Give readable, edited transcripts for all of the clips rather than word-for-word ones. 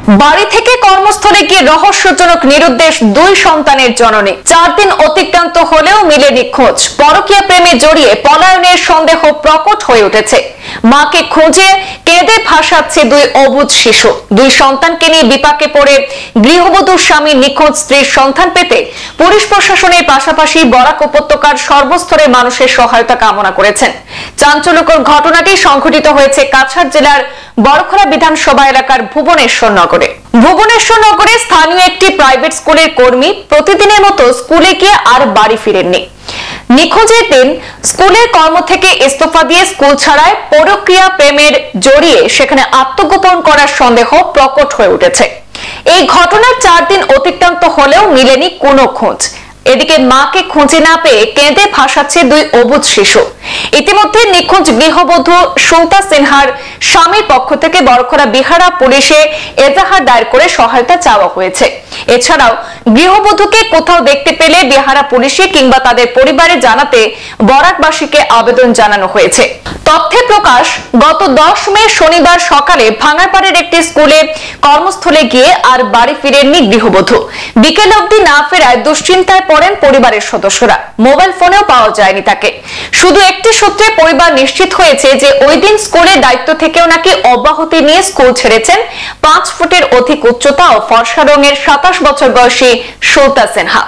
বাড়ি থেকে কর্মস্থলে গিয়ে রহস্যজনক নিরুদ্দেশ দুই সন্তানের জননী। 4 দিন অতিক্রান্ত হলেও মিলে নিখোঁজ। পরকীয়া প্রেমে জড়িয়ে পলায়নের সন্দেহ প্রকট হয়ে উঠেছে। মাকে খুঁজে কেঁদে ভাসাচ্ছে দুই অবুঝ শিশু। দুই সন্তানকে নিয়ে বিপাকে পড়ে গৃহবধূর স্বামী নিখোঁজ স্ত্রীর সন্ধান পেতে পুলিশ প্রশাসনের পাশাপাশি বরাক উপত্যকার সর্বস্তরের মানুষের সহায়তা কামনা করেছেন। চাঞ্চল্যকর ঘটনাটি সংঘটিত হয়েছে কাছাড় জেলার বড়খলা বিধানসভা এলাকার ভুবনেশ্বর নগরে। ভুবনেশ্বর নগরে স্থানীয় একটি প্রাইভেট স্কুলের কর্মী প্রতিদিনের মতো স্কুলে গিয়ে আর বাড়ি ফিরেননি। নিখোঁজের দিন স্কুলের কর্ম থেকে ইস্তফা দিয়ে স্কুল ছাড়ায় পরকীয়া প্রেমের জড়িয়ে সেখানে আত্মগোপন করার সন্দেহ প্রকট হয়ে উঠেছে। এই ঘটনার 4 দিন অতিক্রান্ত হলেও মিলেনি কোনো খোঁজ। এদিকে মাকে খুঁজে না পেয়ে কেঁদে ভাসাচ্ছে দুই অবুঝ শিশু। ইতিমধ্যে নিখোঁজ গৃহবধূ সুলতা সিনহার স্বামীর পক্ষ থেকে বড়খলা বিহারা পুলিশে এজাহার দায়ের করে সহায়তা চাওয়া হয়েছে। এছাড়াও গৃহবধূকে কোথাও দেখতে পেলে বিহারা পুলিশে কিংবা তাদের পরিবারে জানাতে বরাকবাসীকে আবেদন জানানো হয়েছে। তথ্যে প্রকাশ, গত 10 মে শনিবার সকালে ভাঙারপাড়ের একটি স্কুলে কর্মস্থলে গিয়ে আর বাড়ি ফিরেননি গৃহবধূ। বিকেল অবধি না ফেরায় দুশ্চিন্তায় পড়েন পরিবারের সদস্যরা। মোবাইল ফোনেও পাওয়া যায়নি তাকে। শুধু একটি সূত্রে পরিবার নিশ্চিত হয়েছে যে ওই দিন স্কুলের দায়িত্ব থেকেও নাকি অব্যাহতি নিয়ে স্কুল ছেড়েছেন 5 ফুটের অধিক উচ্চতা ও ফর্সা রঙের 27 বছর বয়সী সুলতা সিনহা।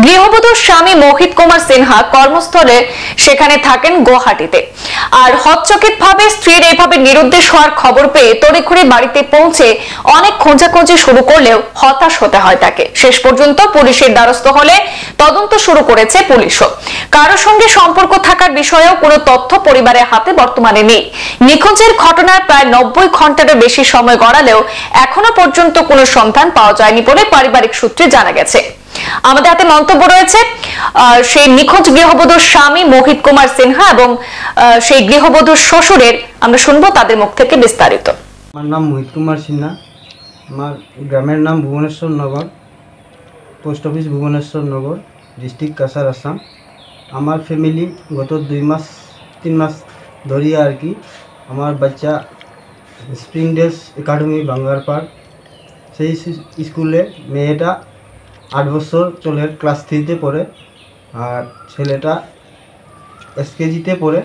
গৃহবধূর স্বামী মোহিত কুমার সিনহা কর্মস্থলে সেখানে থাকেন গুয়াহাটিতে। আর হতচকিত ভাবে স্ত্রীর এইভাবে নিরুদ্দেশ হওয়ার খবর পেয়ে তড়িঘড়ি বাড়িতে পৌঁছে অনেক খোঁজাখুঁজি শুরু করলেও হতাশ হতে হয় তাকে। শেষ পর্যন্ত পুলিশের দ্বারস্থ হলে তদন্ত শুরু করেছে পুলিশও। কারোর সঙ্গে সম্পর্ক থাকার বিষয়েও কোনো তথ্য পরিবারের হাতে বর্তমানে নেই। নিখোঁজের ঘটনার প্রায় 90 ঘন্টারও বেশি সময় গড়ালেও এখনো পর্যন্ত কোনো সন্ধান পাওয়া যায়নি বলে পারিবারিক সূত্রে জানা গেছে। আমাদের হাতে মন্তব্য রয়েছে সেই নিখোঁজ গৃহবধূর স্বামী মোহিত কুমার সিনহা এবং সেই গৃহবধূর শ্বশুরের। আমরা শুনবো তাদের মুখ থেকে বিস্তারিত। আমার নাম মোহিত কুমার সিনহা। আমার গ্রামের নাম ভুবনেশ্বর নগর, পোস্ট অফিস ভুবনেশ্বর নগর, ডিস্ট্রিক্ট কাছাড়, আসাম। আমার ফ্যামিলি গত 2-3 মাস ধরে আর কি আমার বাচ্চা স্প্রিং ডেজ একাডেমি বাঙ্গারপাড় সেই স্কুলে মেয়েটা 8 বছর চলে, ক্লাস 3-তে পড়ে, আর ছেলেটা SKG-তে পড়ে।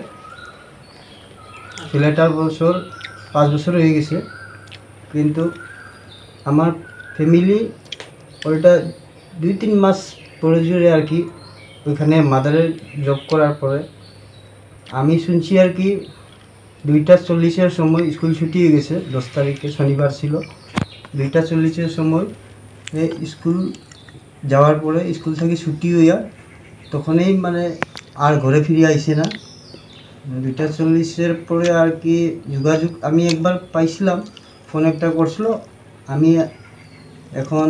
ছেলেটার বছর 5 বছর হয়ে গেছে, কিন্তু আমার ফ্যামিলি ওইটা 2-3 মাস পরে জুড়ে আর কি ওইখানে মাদারের জব করার পরে আমি শুনছি আর কি 2:40-এর সময় স্কুল ছুটি হয়ে গেছে। 10 তারিখে শনিবার ছিল। 2:40-এর সময় স্কুল যাওয়ার পরে স্কুল থেকে ছুটি হইয়া তখনই মানে আর ঘরে ফিরে আইসে না। 2:40-এর পরে আর কি যোগাযোগ আমি একবার পাইছিলাম, ফোন একটা করছিল, আমি এখন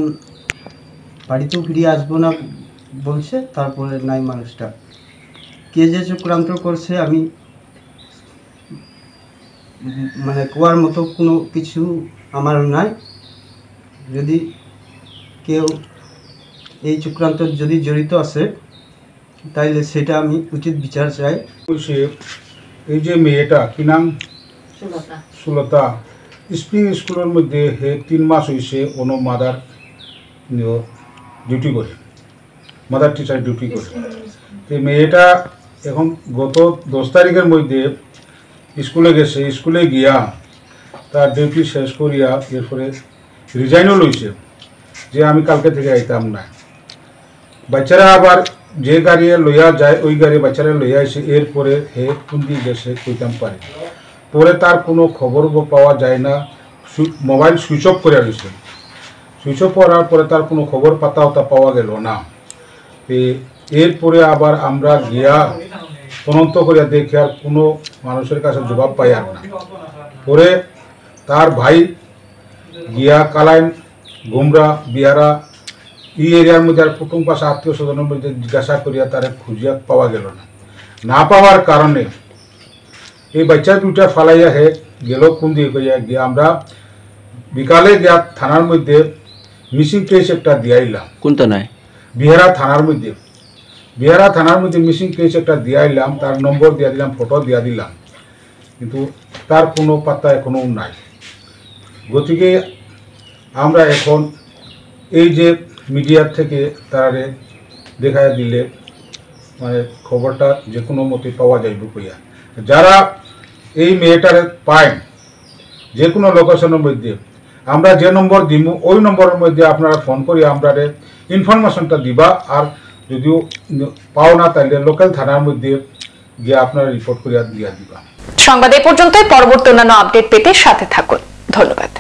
বাড়িতেও ফিরে আসবো না বলছে। তারপরে নাই মানুষটা কে যে চক্রান্ত করছে আমি মানে কোয়ার মতো কোনো কিছু আমার নাই। যদি কেউ এই চক্রান্ত যদি জড়িত আছে তাইলে সেটা আমি উচিত বিচার চাই। এই যে মেয়েটা কি নাম, সুলতা, স্প্রিং স্কুলের মধ্যে 3 মাস হয়েছে কোনো মাদার ডিউটি করে, মাদার টিচার ডিউটি করে। তো মেয়েটা এখন গত 10 তারিখের মধ্যে স্কুলে গেছে। স্কুলে গিয়া তার ডিউটি শেষ করিয়া এরপরে রিজাইনও লইছে যে আমি কালকে থেকে আইতাম না। বাচ্চারা আবার যে গাড়ি লইয়া যায় ওই গাড়ি বাচ্চারা লইয়া আসে। এরপরে হে কোন দিকে গেছে কইতাম পারে। পরে তার কোনো খবর পাওয়া যায় না, মোবাইল সুইচ অফ করে রয়েছে। সুইচ অফ করার পরে তার কোনো খবর পাতা পাওয়া গেল না। এরপরে আবার আমরা গিয়া তদন্ত করিয়া দেখি আর কোনো মানুষের কাছে জবাব পাই আর না। পরে তার ভাই গিয়া কালাইন, গুমরা, বিহারা এই এরিয়ার মধ্যে আর প্রথম পাশে আত্মীয় স্বজনের মধ্যে জিজ্ঞাসা করিয়া তারা খুঁজিয়া পাওয়া গেল না। না পাওয়ার কারণে এই বাচ্চা দুটা ফালাইয়া হে গেল কোন দিকে করিয়া গিয়া আমরা বিকালে গিয়া থানার মধ্যে মিসিং কেস একটা দিয়াইলাম। কোন থানায়? বিহারা থানার মধ্যে। বিহারা থানার মধ্যে মিসিং কেস একটা দিয়াইলাম, তার নম্বর দিয়া দিলাম, ফটো দিয়া দিলাম, কিন্তু তার কোনো পাত্তা এখনো নাই। গতিকে আমরা এখন এই যে মিডিয়ার থেকে তারারে দেখায় দিলে মানে খবরটা যে কোনো মতে পাওয়া যাইব কইয়া যারা এই মেয়েটারে পায় যে কোনো লোকেশনের মধ্যে আমরা যে নম্বর দিব ওই নম্বরের মধ্যে আপনারা ফোন করি আমরা ইনফরমেশনটা দিবা আর যদিও পাও না তাহলে লোকাল থানার মধ্যে গিয়ে আপনারা রিপোর্ট করিয়া দিয়া দিবা। সংবাদ এ পর্যন্তই। পরবর্তী অন্যান্য আপডেট পেতে সাথে থাকুন। ধন্যবাদ।